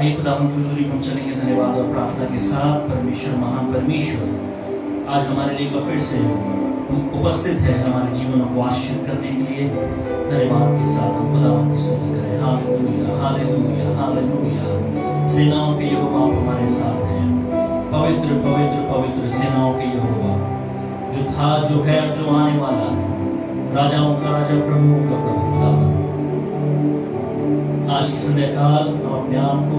आइए खुदावन की हुजूरी में हम चलेंगे धन्यवाद और प्रार्थना के साथ। परमेश्वर, महान परमेश्वर, आज हमारे लिए फिर से उपस्थित है हमारे जीवनों को आशीषित करने के लिए। धन्यवाद के साथ हम खुदावन की स्तुति करें। Hallelujah, hallelujah, hallelujah. सेनाओं के यहोवा आप हमारे साथ हैं। पवित्र पवित्र पवित्र सेनाओं के यहोवा, जो था, जो है और जो आने वाला है, राजाओं का राजा, प्रभुओं का प्रभु खुदावन, आज की संध्या काल हम अपने आप को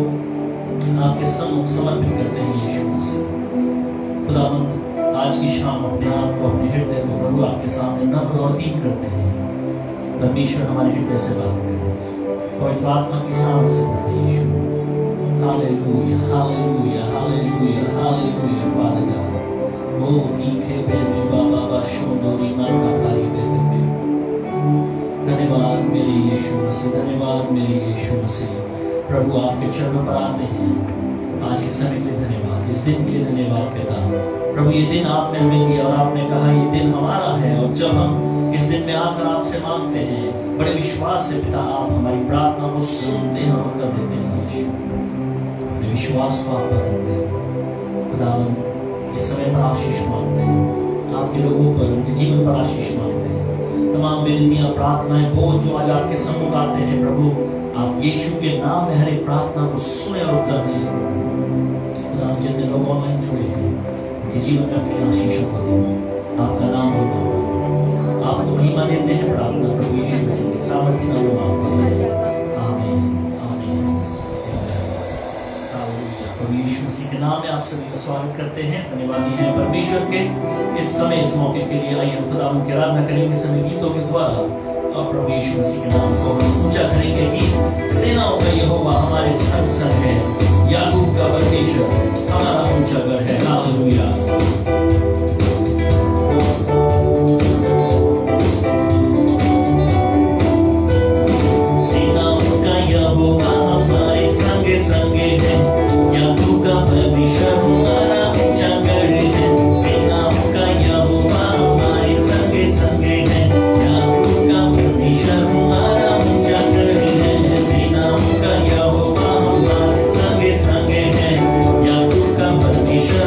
आपके सम्मुख समर्पित करते हैं यीशु मसीह। खुदावंद, आज की शाम अपने आप को, अपने हृदय को प्रभु आपके सामने नम्र और दीन करते हैं। परमेश्वर हमारे हृदय से बात करें, पवित्र आत्मा की सामने से पढ़ते हैं Yeshu. Hallelujah, hallelujah, hallelujah, hallelujah. Father God, ओ नीखे बेबी बाबा बा शोंदोरी मां का थारी बेबी। धन्यवाद मेरे यीशु मसीह, धन्यवाद मेरे यीशु मसीह। प्रभु आपके चरणों पर आते हैं। आज के समय के लिए धन्यवाद, इस दिन के लिए धन्यवाद पिता। प्रभु ये दिन आपने हमें दिया और आपने कहा ये दिन हमारा है, और जब हम इस दिन में आकर आपसे मांगते हैं, बड़े विश्वास से पिता आप हमारी प्रार्थना को सुनते हैं और उत्तर देते हैं यीशु। अपने विश्वास को आप पर रखते हैं खुदावंद। इस समय पर आशीष मांगते हैं, आपके लोगों पर, उनके जीवन पर आशीष मांगते हैं। तमाम विनतियां, प्रार्थनाएं, बोझ जो आज आपके सम्मुख आते हैं, प्रभु आप यीशु के नाम में हर एक प्रार्थना को सुने और उत्तर दें। खुदा, जितने लोग ऑनलाइन जुड़े हैं, उनके जीवन में अपनी आशीषों को दें। आपका नाम ही बाबा, आपको महिमा देते हैं। प्रार्थना प्रभु यीशु मसीह के सामर्थ्य नाम में मांगते हैं। आमीन, आमीन। हालेलुया। प्रभु यीशु मसीह के नाम में आप सभी का स्वागत करते हैं। धन्यवादी हैं परमेश्वर के इस समय, इस मौके के लिए। आइए हम खुदा की आराधना करेंगे समय गीतों के द्वारा, और प्रभु यीशु मसीह के नाम को ऊंचा करेंगे कि सेनाओं का यहोवा हमारे संग संग है, याकूब का परमेश्वर हमारा ऊंचा गढ़ है। हालेलुया। Permission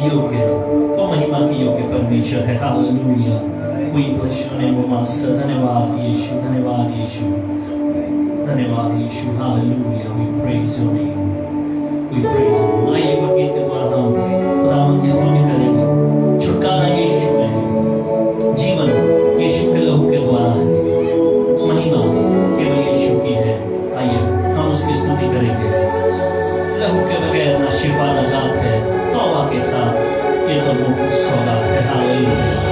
योग्य है, वो महिमा के योग्य परमेश्वर है। Hallelujah. We bless your name, O Master. धन्यवाद यीशु, धन्यवाद यीशु, धन्यवाद यीशु। Hallelujah. We praise your name. We praise your name. आइए एक गीत के द्वारा हम खुदावंद की स्तुति करेंगे। छुटकारा यीशु में है, जीवन यीशु के लहू के द्वारा है, महिमा केवल यीशु की है। आइए हम उसकी स्तुति करेंगे। लहू के बगैर ना शिफा नजात है, तौबा के साथ ये तो मुफ्त सौगात है। हालेलुया।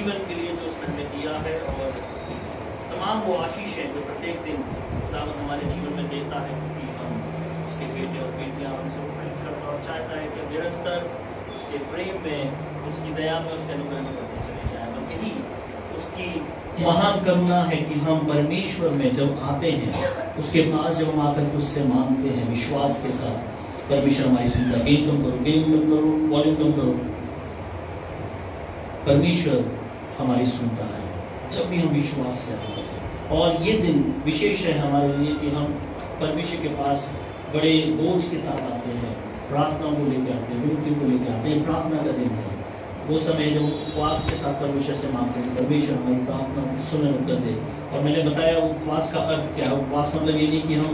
जीवन के लिए जो उसने हमें दिया है और तमाम वो आशीष है जो प्रत्येक दिन खुदावन हमारे जीवन में देता है, कि हम उसके बेटे और बेटियां हमसे प्रेम करता और चाहता है कि निरंतर उसके प्रेम में, उसकी दया में, उसके अनुग्रह में बढ़ते चले जाए। और यही उसकी महान करुणा है कि हम परमेश्वर में जब आते हैं, उसके पास जब हम आकर के उससे मांगते हैं विश्वास के साथ, परमेश्वर हमारी सुनता है। गेम कम करो, वॉल्यूम कम करो। परमेश्वर हमारी सुनता है जब भी हम विश्वास से आते हैं। और ये दिन विशेष है हमारे लिए कि हम परमेश्वर के पास बड़े बोझ के साथ आते हैं, प्रार्थना को लेकर आते हैं, विनती को लेकर आते हैं। प्रार्थना का दिन है, वो समय जब उपवास के साथ परमेश्वर से मांगते हैं, परमेश्वर हमारी प्रार्थना को सुने, उत्तर दे। और मैंने बताया उपवास का अर्थ क्या है। उपवास मतलब ये नहीं कि हम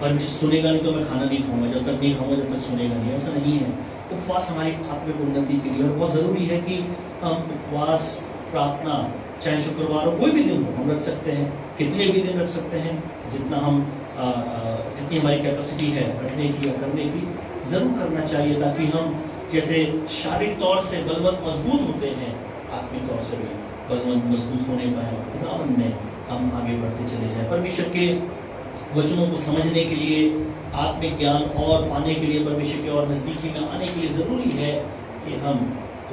परमेश्वर सुनेगा नहीं तो मैं खाना नहीं खाऊंगा, जब तक नहीं खाऊंगा जब तक सुनेगा नहीं, ऐसा नहीं है। उपवास हमारी आत्मिक उन्नति के लिए और बहुत ज़रूरी है कि हम उपवास, प्रार्थना, चाहे शुक्रवार हो, कोई भी दिन हो, हम रख सकते हैं। कितने भी दिन रख सकते हैं, जितना हम जितनी हमारी कैपेसिटी है रखने की या करने की, ज़रूर करना चाहिए, ताकि हम जैसे शारीरिक तौर से बलवंत मजबूत होते हैं, आत्मिक तौर से भी बलवंत मजबूत होने पाए, खुदावन में हम आगे बढ़ते चले जाएं। परमेश्वर के वचनों को समझने के लिए, आत्मिक ज्ञान और पाने के लिए, परमेश्वर के और नज़दीकी में आने के लिए ज़रूरी है कि हम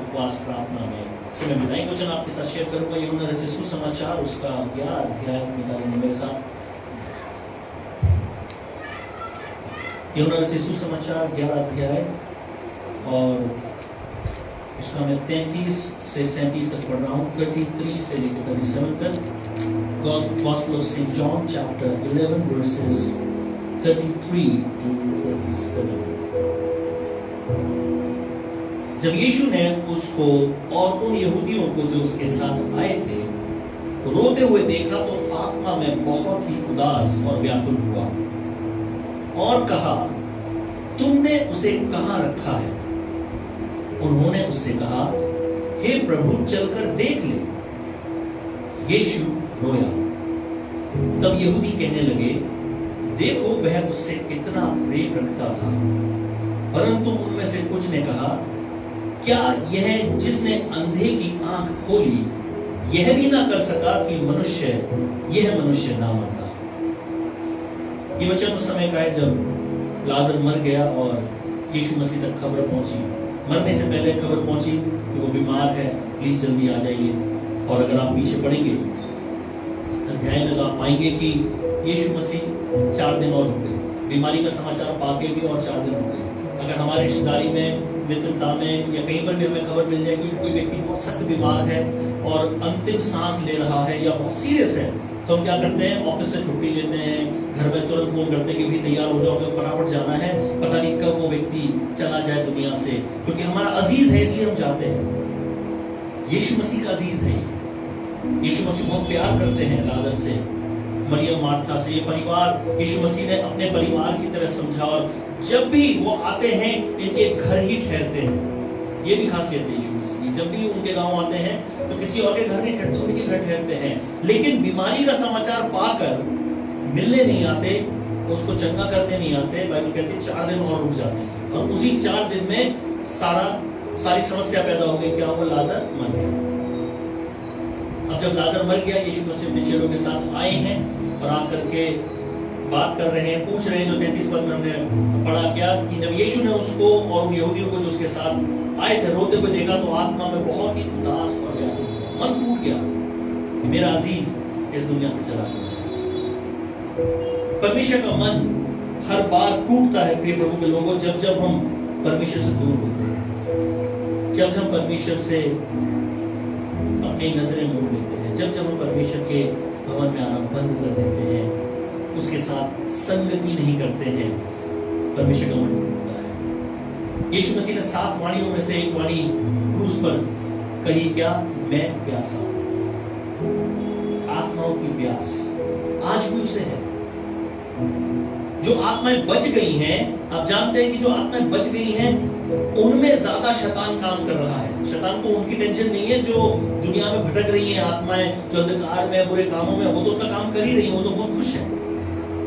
उपवास प्रार्थना में समय बिताएं। वचन आपके साथ शेयर करूँगा। यूहन्ना रचित सुसमाचार उसका 11 अध्याय निकालेंगे मेरे साथ। यूहन्ना रचित सुसमाचार 11 अध्याय और इसका मैं 33 से 37 तक पढ़ रहा हूँ, 33 से लेकर 37 तक। Gospel of St. John chapter 11 verses 33 to 37। जब यीशु ने उसको और उन यहूदियों को जो उसके साथ आए थे रोते हुए देखा तो आत्मा में बहुत ही उदास और व्याकुल हुआ और कहा, तुमने उसे कहाँ रखा है? उन्होंने उससे कहा, हे प्रभु, चलकर देख ले। यीशु रोया। तब यहूदी कहने लगे, देखो वह उससे कितना प्रेम रखता था। परंतु उनमें से कुछ ने कहा, क्या यह जिसने अंधे की आंख खोली यह भी ना कर सका कि यह मनुष्य ना मरता? ये वचन उस समय का है जब लाजर मर गया और यीशु मसीह तक खबर पहुंची। मरने से पहले खबर पहुंची कि वो बीमार है, प्लीज जल्दी आ जाइए। और अगर आप पीछे पढ़ेंगे अध्याय में तो आप पाएंगे कि यीशु मसीह 4 दिन और रुके। बीमारी का समाचार पाके भी और 4 दिन रुके। अगर हमारी रिश्तेदारी में, मित्रता में या कहीं पर भी हमें खबर मिल जाए कि कोई व्यक्ति बहुत सख्त बीमार है और अंतिम सांस ले रहा है या बहुत सीरियस है, तो हम क्या करते हैं? ऑफिस से छुट्टी लेते हैं, घर में तुरंत फोन करते हैं कि भाई तैयार हो जाओ, हमें फटाफट जाना है, पता नहीं कब वो व्यक्ति चला जाए दुनिया से, क्योंकि हमारा अजीज है इसलिए हम जाते हैं। यीशु मसीह का अजीज है। यीशु मसीह बहुत प्यार करते हैं लाजर से, मरियम, मार्था से। ये परिवार यीशु मसीह ने अपने परिवार की तरह समझा और जब भी वो आते हैं इनके घर ही ठहरते हैं। ये भी खासियत है यीशु मसीह की। जब भी उनके गांव आते हैं तो किसी और के घर नहीं ठहरते, उनके घर ठहरते हैं। लेकिन बीमारी का समाचार पाकर मिलने नहीं आते, उसको चंगा करने नहीं आते। बाइबल कहती है 4 दिन और रुक जाते हैं और उसी 4 दिन में सारी समस्या पैदा हो गई। क्या हुआ? लाजर मर गया। अब जब लाजर मर गया, यीशु मसीह अपने चेलों के साथ आए हैं और आकर के बात कर रहे हैं, पूछ रहे हैं। जो 33 पद में हमने पढ़ा क्या कि जब यीशु ने उसको और उन यहूदियों को जो उसके साथ आए थे रोते हुए देखा तो आत्मा में बहुत ही उदास और व्याकुल हुआ। मन टूट गया कि मेरा अजीज इस दुनिया से चला गया। परमेश्वर का मन हर बार टूटता है प्रिय प्रभु के लोगों, जब हम परमेश्वर से दूर होते हैं, जब हम परमेश्वर से अपनी नजरें मोड़ लेते हैं, जब हम परमेश्वर के भवन में आना बंद कर देते हैं, उसके साथ संगति नहीं करते हैं, परमेश्वर का मन टूटता है। यीशु मसीह ने 7 वाणियों में से एक वाणी क्रूस पर कही, क्या? मैं प्यासा हूं। आत्माओं की प्यास आज भी उसे है। जो आत्माएं बच गई हैं, आप जानते हैं कि जो आत्माएं बच गई हैं उनमें ज्यादा शैतान काम कर रहा है। शैतान को उनकी टेंशन नहीं है जो दुनिया में भटक रही हैं आत्माएं, जो अंधकार में, बुरे कामों में, वो तो उसका काम कर ही रही है, वो तो बहुत खुश है।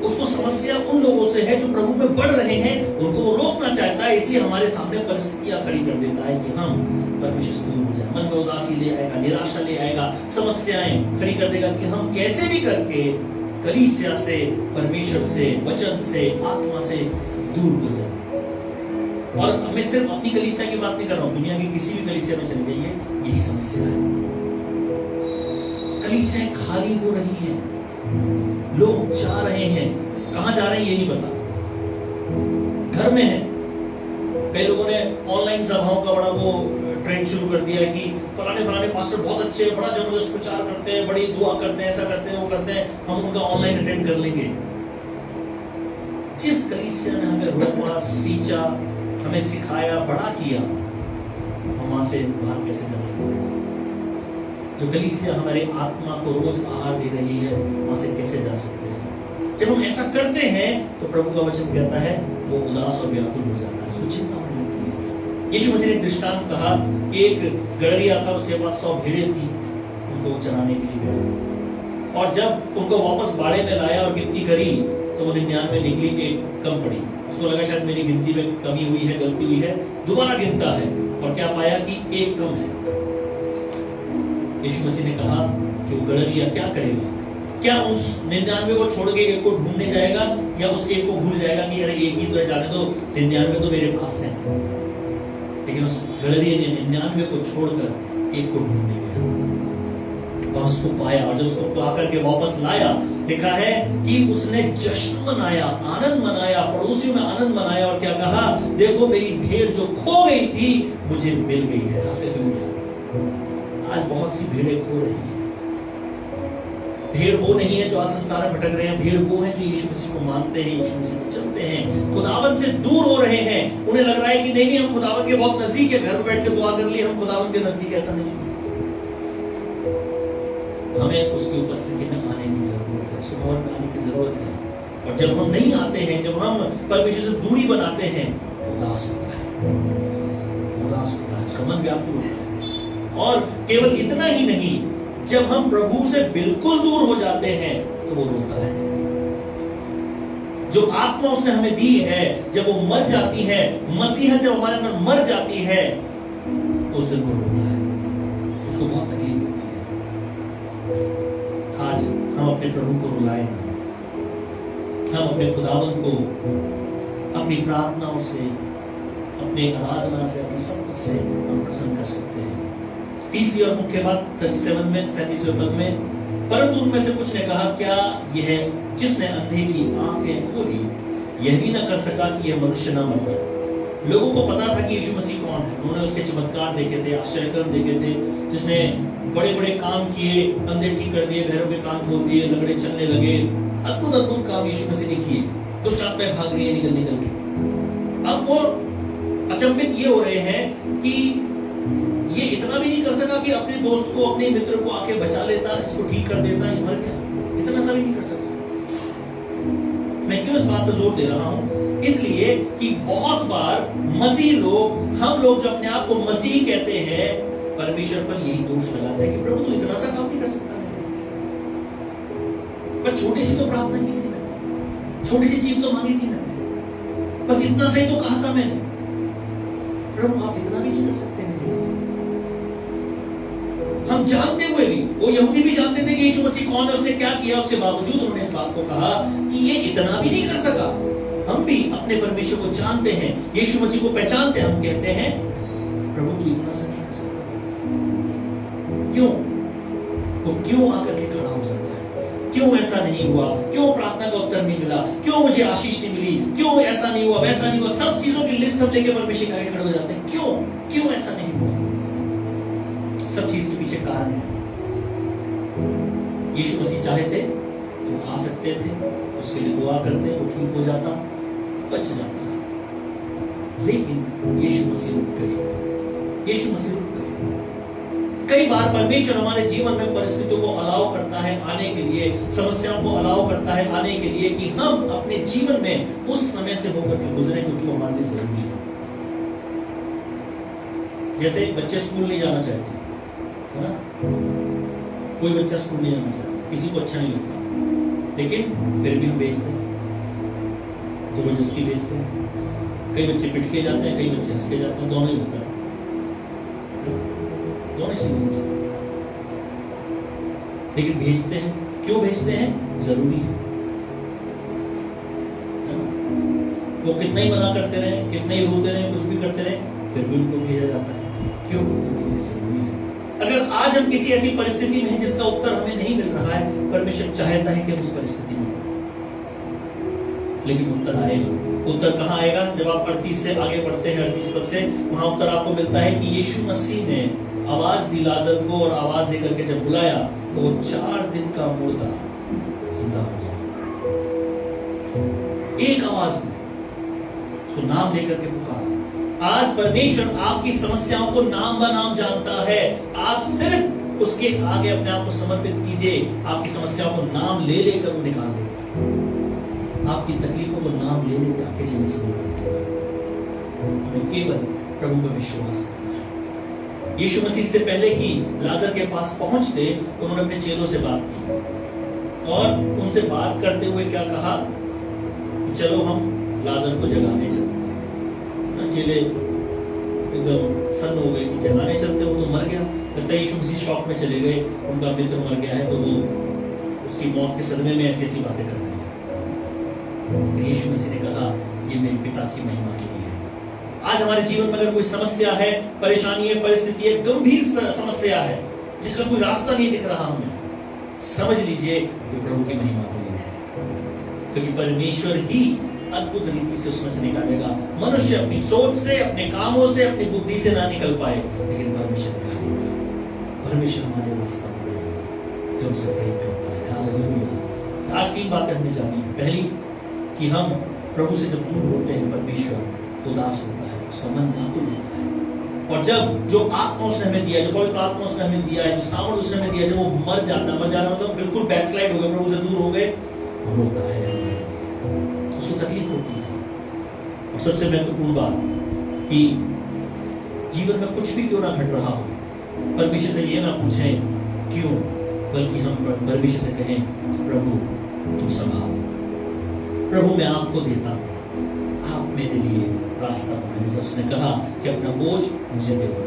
उसको समस्या उन लोगों से है जो प्रभु में बढ़ रहे हैं, उनको वो रोकना चाहता है। इसलिए हमारे सामने परिस्थितियां खड़ी कर देता है कि हम परमेश्वर से दूर हो जाए। मन में उदासी ले आएगा, निराशा ले आएगा, समस्याएं खड़ी कर देगा कि हम कैसे भी करके कलीसिया से, परमेश्वर से, वचन से, आत्मा से दूर हो जाए। और मैं सिर्फ अपनी कलीसिया की बात नहीं कर रहा हूं, दुनिया की किसी भी कलीसिया में चले जाइए, यही समस्या है। कलीसियाएं खाली हो रही हैं, लोग जा रहे हैं, कहां जा रहे हैं ये नहीं पता, घर में है। कई लोगों ने ऑनलाइन सभाओं का बड़ा वो ट्रेंड शुरू कर दिया है कि फलाने पास्टर बहुत अच्छे, बड़ा जबरदस्त प्रचार करते हैं, बड़ी दुआ करते हैं, ऐसा करते हैं, वो करते हैं, हम उनका ऑनलाइन अटेंड कर लेंगे। जिस कलीसिया ने हमें रोका, सींचा, हमें सिखाया, बड़ा किया, हम वहां से बाहर कैसे जा सकते हैं? जो कलीसिया हमारे आत्मा को रोज आहार दे रही है, वहां से कैसे जा सकते हैं? जब हम ऐसा करते हैं तो प्रभु का वचन कहता है वो उदास और व्याकुल हो जाता है, उसको चिंता होने लगती है। यीशु मसीह ने दृष्टांत कहा कि एक गड़रिया था, उसके पास 100 भेड़ें थी, उनको चराने के लिए गया, और जब उनको वापस बाड़े में लाया और गिनती करी तो वो 99 निकली, एक कम पड़ी। उसको लगा शायद मेरी गिनती में कमी हुई है, गलती हुई है, दोबारा गिनता है और क्या पाया कि एक कम है। यीशु मसीह ने कहा कि वो गड़रिया क्या करेगा? क्या उस 99 को छोड़ के एक को ढूंढने जाएगा, या उस एक को भूल जाएगा कि अरे एक ही तो है, जाने दो, 99 तो मेरे पास है। लेकिन उस गड़रिया ने 99 को छोड़कर एक को ढूंढने गया और उसको पाया, और जब उसको पा करके वापस लाया, लिखा है कि उसने जश्न मनाया, आनंद मनाया, पड़ोसियों में आनंद मनाया, और क्या कहा, देखो मेरी भेड़ जो खो गई थी मुझे मिल गई है। आज बहुत सी भेड़ें खो रही हैं। भेड़ वो नहीं है जो आज संसार में भटक रहे हैं, भेड़ वो है जो यीशु मसीह को मानते हैं, यीशु मसीह को चलते हैं, खुदावन से दूर हो रहे हैं। उन्हें लग रहा है कि नहीं हम खुदावन के बहुत नजदीक है, घर में बैठ के दुआ कर ली, हम खुदावन के नजदीक। ऐसा नहीं है, हमें उसकी उपस्थिति में आने की जरूरत है, उसके भवन में आने की जरूरत है। और जब हम नहीं आते हैं, जब हम परमेश्वर से दूरी बनाते हैं, उदास होता है, उदास होता है, उसका मन व्याकुल होता है। और केवल इतना ही नहीं, जब हम प्रभु से बिल्कुल दूर हो जाते हैं तो वो रोता है। जो आत्मा उसने हमें दी है, जब वो मर जाती है, मसीहा जब हमारे अंदर मर जाती है, उस दिन वो रोता है, उसको बहुत तकलीफ होती है। आज हम अपने प्रभु को रुलाएं, हम अपने खुदावन को अपनी प्रार्थनाओं से, अपनी आराधना से, अपने सब कुछ से हम प्रसन्न कर सकते हैं। तीसरी और मुख्य बात 37 में, 37वें पद में, परंतु उनमें से कुछ ने कहा, क्या यह जिसने अंधे की आंखें खोली यह भी न कर सका कि यह मनुष्य न मरता? लोगों को पता था कि यीशु मसीह कौन है, उन्होंने उसके चमत्कार देखे थे, आश्चर्यकर्म देखे थे, जिसने बड़े बड़े काम किए, अंधे ठीक कर दिए, बहरों के कान खोल दिए, लंगड़े चलने लगे, अद्भुत अद्भुत काम यीशु मसीह ने किए। दुष्ट आत्माएं भाग रही है निकल के। अब वो अचंभित ये हो रहे हैं कि ये इतना भी नहीं कर सका कि अपने दोस्त को, अपने मित्र को आके बचा लेता, इसको ठीक कर देता, ये मर गया, इतना सा भी नहीं कर सका। मैं क्यों इस बात पर जोर दे रहा हूं? इसलिए कि बहुत बार मसीह लोग, हम लोग जो अपने आप को मसीह कहते हैं, परमेश्वर पर यही दोष लगाते हैं कि प्रभु तू इतना सा काम नहीं कर सकता। पर छोटी सी तो प्रार्थना की थी मैंने, छोटी सी चीज तो मांगी थी मैंने, बस इतना सही तो कहा था मैंने, प्रभु आप इतना भी नहीं कर सकते। हम जानते हुए भी, वो यहूदी भी जानते थे कि यीशु मसीह कौन है, उसने क्या किया, उसके बावजूद उन्होंने इस बात को कहा कि ये इतना भी नहीं कर सका। हम भी अपने परमेश्वर को जानते हैं, यीशु मसीह को पहचानते हैं, हम कहते हैं प्रभु तू इतना सा नहीं कर सकता। क्यों? वो क्यों आकर के खड़ा हो जाता है? क्यों ऐसा नहीं हुआ? क्यों प्रार्थना का उत्तर नहीं मिला? क्यों मुझे आशीष नहीं मिली? क्यों ऐसा नहीं हुआ, वैसा नहीं हुआ? सब चीजों की लिस्ट हम लेके परमेश्वर के आगे खड़े हो जाते हैं। क्यों? क्यों ऐसा नहीं हुआ? सब चीज के पीछे कारण है। यीशु मसीह चाहते तो आ सकते थे, उसके लिए दुआ करते, वो ठीक हो जाता, बच जाता, लेकिन यीशु मसीह रुक गए। यीशु मसीह रुक गए। कई बार परमेश्वर हमारे जीवन में परिस्थितियों को अलाउ करता है आने के लिए, समस्याओं को अलाउ करता है आने के लिए, कि हम अपने जीवन में उस समय से होकर के गुजरे, क्योंकि वो हमारे लिए जरूरी है। जैसे बच्चे स्कूल नहीं जाना चाहते, है ना? कोई बच्चा स्कूल नहीं जाना चाहता, किसी को अच्छा नहीं लगता, लेकिन फिर भी हम भेजते हैं। जबरदस्ती भेजते हैं। कई बच्चे पिट के जाते हैं, कई बच्चे हंस के जाते हैं, दोनों ही होता है, दोनों चीजें होती हैं। लेकिन भेजते हैं, क्यों भेजते हैं? जरूरी है ना? वो कितना ही मना करते रहे, कितना ही रोते रहे, कुछ भी करते रहे, फिर भी उनको भेजा जाता है। क्यों? क्योंकि ये जरूरी है। अगर आज हम किसी ऐसी परिस्थिति में हैं जिसका उत्तर हमें नहीं मिल रहा है, परमेश्वर चाहता है कि हम उस परिस्थिति में, लेकिन उत्तर आएगा। उत्तर कहाँ आएगा? जब आप 38 से आगे बढ़ते हैं, 38 पद से, वहां उत्तर आपको मिलता है कि यीशु मसीह ने आवाज दी लाजर को, और आवाज देकर के जब बुलाया तो वो 4 दिन का मुर्दा जिंदा हो गया। एक आवाज में उसको नाम लेकर के पुकारा। आज परमेश्वर आपकी समस्याओं को नाम ब नाम जानता है। आप सिर्फ उसके आगे अपने आप को समर्पित कीजिए, आपकी समस्याओं को नाम ले लेकर वो निकाल देगा। आपकी तकलीफों को नाम ले लेकर आपके जीवन से दूर कर देगा। हमें केवल प्रभु पर विश्वास करना है। यीशु मसीह से पहले कि लाजर के पास पहुंचते, उन्होंने अपने चेलों से बात की और उनसे बात करते हुए क्या कहा कि चलो हम लाजर को जगाने चलते हैं। चेले एकदम सन्न हो गए कि जगाने चलते, वो तो मर गया। लगता है यीशु मसीह शॉक में चले गए, उनका मित्र मर गया है, तो वो उसकी मौत के सदमे में ऐसी ऐसी बातें कर रहे हैं। यीशु मसीह ने कहा ये मेरे पिता की महिमा के लिए है। आज हमारे जीवन में अगर कोई समस्या है, परेशानी है, परिस्थिति है, गंभीर समस्या है जिसका कोई रास्ता नहीं दिख रहा हमें, समझ लीजिए वो प्रभु की महिमा के लिए है, क्योंकि परमेश्वर ही अद्भुत रीति से उसमें से निकालेगा। मनुष्य अपनी सोच से, अपने कामों से, अपनी बुद्धि से ना निकल पाए, लेकिन परमेश्वर निकालेगा। परमेश्वर हमारे रास्ता बनाएगा जो हमसे प्रेम करता है। हालेलुया। आज 3 बातें हमें जाननी है। पहली कि हम प्रभु से जब दूर होते हैं, परमेश्वर उदास होता है, उसका मन व्याकुल होता है। और जब जो आत्मा उसने हमें दिया है, जो पवित्र आत्मा उसने हमें दिया है, जो सामर्थ उसने हमें दिया है, जब वो मर जाना मतलब बिल्कुल बैकस्लाइड हो गए, प्रभु से दूर हो गए, रोता है, उसको तकलीफ होती है। और सबसे महत्वपूर्ण बात कि जीवन में कुछ भी क्यों ना घट रहा हो, परमेश्वर से ये ना पूछें क्यों, बल्कि हम परमेश्वर से कहें प्रभु तुम संभालो, प्रभु मैं आपको देता हूं, आप मेरे लिए रास्ता बनाए। जैसे उसने कहा कि अपना बोझ मुझे दे दो,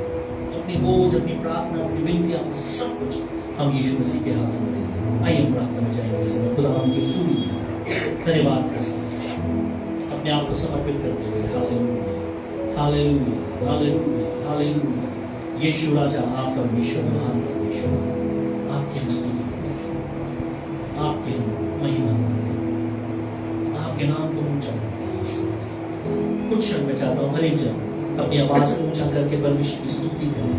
अपनी बोझ, अपनी प्रार्थना, अपनी विनती, अपना सब कुछ हम यीशु मसीह के हाथों में दे दें। आइए हम प्रार्थना में जाएंगे। इस समय खुदा हम के सूरी में धन्यवाद कर सकते अपने आप को समर्पित करते हुए। Hallelujah, hallelujah, hallelujah, hallelujah. Yeshu राजा, आप परमेश्वर, महान परमेश्वर, आपकी हम स्तुति करते हैं, आपकी हम महिमा करते हैं, आपके नाम को ऊंचा करते हैं। यीशु राजा, कुछ क्षण में चाहता हूँ हर एक जन अपनी आवाज को ऊंचा करके परमेश्वर की स्तुति करें,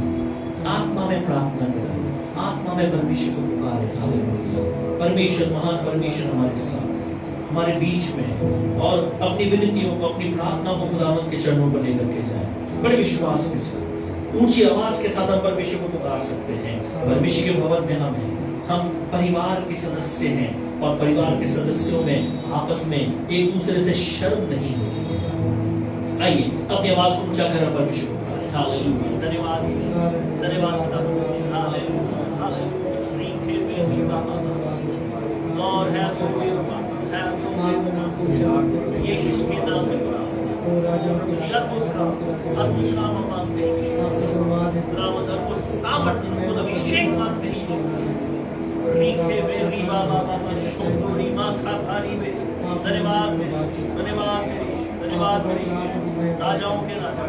आत्मा में प्रार्थना करें, आत्मा में परमेश्वर को पुकारें। हालेलुया। परमेश्वर, महान परमेश्वर हमारे साथ, हमारे बीच में, और अपनी विनतियों को, अपनी प्रार्थना को खुदावंद के चरणों पर लेकर के जाए। बड़े विश्वास के साथ, ऊंची आवाज के साथ हम परमेश्वर को पुकार सकते हैं। परमेश्वर के भवन में हम परिवार के सदस्य हैं, और परिवार के सदस्यों में आपस में एक दूसरे से शर्म नहीं होती है। आइए अपनी आवाज को ऊंचा कर परमेश्वर को पुकारें। हालेलुया। धन्यवाद, धन्यवाद पिता। Hallelujah, hallelujah. Lord have your way with us, have your way with us। यीशु के नाम में अद्भुत नाम हम मांगते हैं, खुदावंद अद्भुत सामर्थ्य, अद्भुत अभिषेक मांगते हैं। रीखे वे रीबा बाबा शोको रीमा खाथारी वे। धन्यवाद मेरे, धन्यवाद मेरे, धन्यवाद मेरे राजाओं के राजा,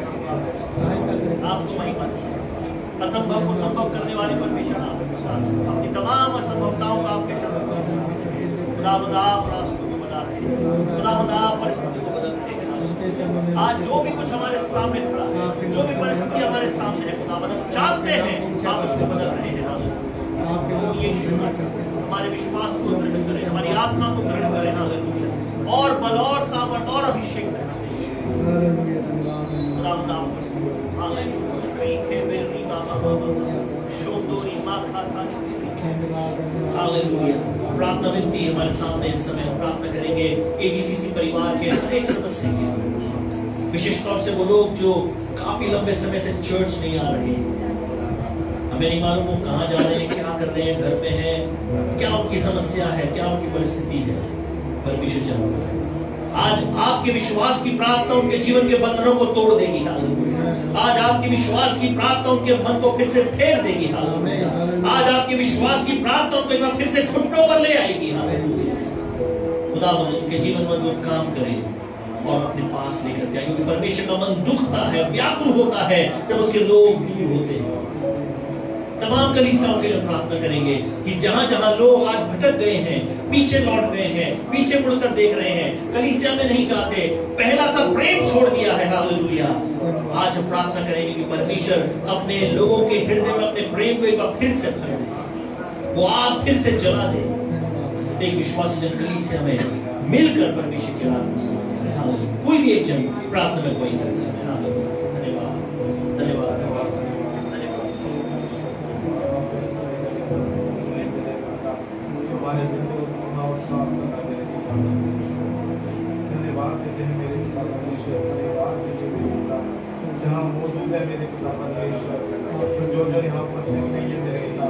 आपको महिमा। असंभव को संभव करने वाले परमेश्वर आप अपनी तमाम असंभवताओं का आपके खुदावंद आप रास्तों को बना रहे हैं, खुदावंद आप परिस्थिति को बदलते हैं। आज जो भी कुछ हमारे सामने खड़ा है, जो भी परिस्थिति हमारे सामने है, खुदावंद हम जानते हैं आप उसको बदल रहे हैं। यीशु हमारे विश्वास को दृढ़ करें, हमारी आत्मा को दृढ़ करें। हालेलुया। और बल और सामर्थ और अभिषेक से खुदावंद आप हालेलुया। प्रार्थना विनती हमारे सामने इस समय हम प्रार्थना करेंगे एजीसीसी परिवार के हर एक सदस्य के लिए, विशेष तौर से वो लोग जो काफी लंबे समय से चर्च नहीं आ रहे, हमें नहीं मालूम वो कहाँ जा रहे हैं, क्या कर रहे हैं, घर में हैं, क्या उनकी समस्या है, क्या उनकी परिस्थिति है, परमेश्वर जानता है। आज आपके विश्वास की प्रार्थना उनके जीवन के बंधनों को तोड़ देगी। हालेलुया। आज आपके विश्वास की प्रार्थना उनके मन को फिर से फेर देगी। हालेलुया। आज आपके विश्वास की प्रार्थना उनको एक बार फिर से घुटनों पर ले आएगी। हालेलुया। खुदा उनके जीवन में वो काम करे और अपने पास लेकर जाए, क्योंकि परमेश्वर का मन दुखता है, व्याकुल होता है जब उसके लोग दूर होते हैं। तमाम कलीसियाओं के लिए प्रार्थना करेंगे कि जहां जहां लोग आज भटक गए हैं, पीछे लौट गए हैं, पीछे मुड़कर देख रहे हैं, कलीसिया में नहीं जाते, पहला सा प्रेम छोड़ दिया है। हालेलुया। आज हम प्रार्थना करेंगे कि परमेश्वर अपने लोगों के हृदय में अपने प्रेम को एक बार फिर से भर दे, वो आग फिर से जला दे। एक विश्वासी जन कलीसिया में मिलकर परमेश्वर की आराधना सुने। हालेलुया। कोई भी एक जन प्रार्थना में कोई कर सकता है। हालेलुया। धन्यवाद, धन्यवाद। धन्यवाद देते हैं मेरे पिता परमेश्वर, धन्यवाद देते हैं मेरे पिता जहाँ मौजूद है मेरे पिता परमेश्वर, तो जो यहाँ उपस्थित नहीं है मेरे पिता,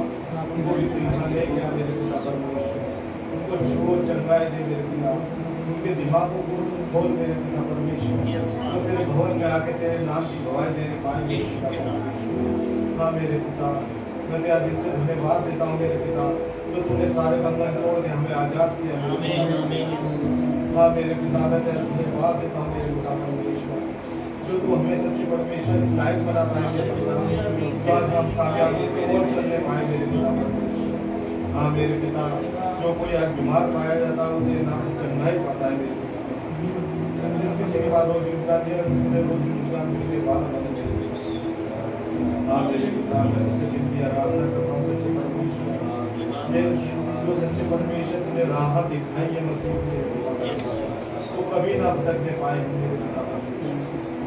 उनको भी तू यहाँ ले गया मेरे पिता परमेश्वर, उनको छो चंगाई दे मेरे पिता, उनके दिमागों को खोल मेरे पिता परमेश्वर, तो तेरे भवन में आके तेरे नाम की गवाही देने पाएंगे। हाँ मेरे पिता, मैं तेरा दिल से धन्यवाद देता हूँ मेरे पिता, तो तूने सारे बंधन तोड़ के हमें आजाद किया। हाँ मेरे पिता, मैं तेरा धन्यवाद देता हूँ मेरे पिता परमेश्वर, जो तू हमें सच्चे परमेश्वर इस लायक बनाता है मेरे पिता, तो आज हम कामयाबी और चलने पाए मेरे पिता परमेश्वर। हाँ मेरे पिता, जो कोई आज बीमार पाया जाता है वो तेरे नाम से चंगाई पाता है मेरे पिता, जिस किसी के बाद रोजी रोजगार दिया तूने रोजी रोजगार के लिए बात बने मेरे पिता। हाँ मेरे पिता, मैं तुझसे जिंदगी आराधना करता हूँ सच्चे परमेश्वर, जो सच्चे परमेश्वर तूने राह दिखाई है मसीह तो कभी ना भटकने पाए मेरे पिता परमेश्वर।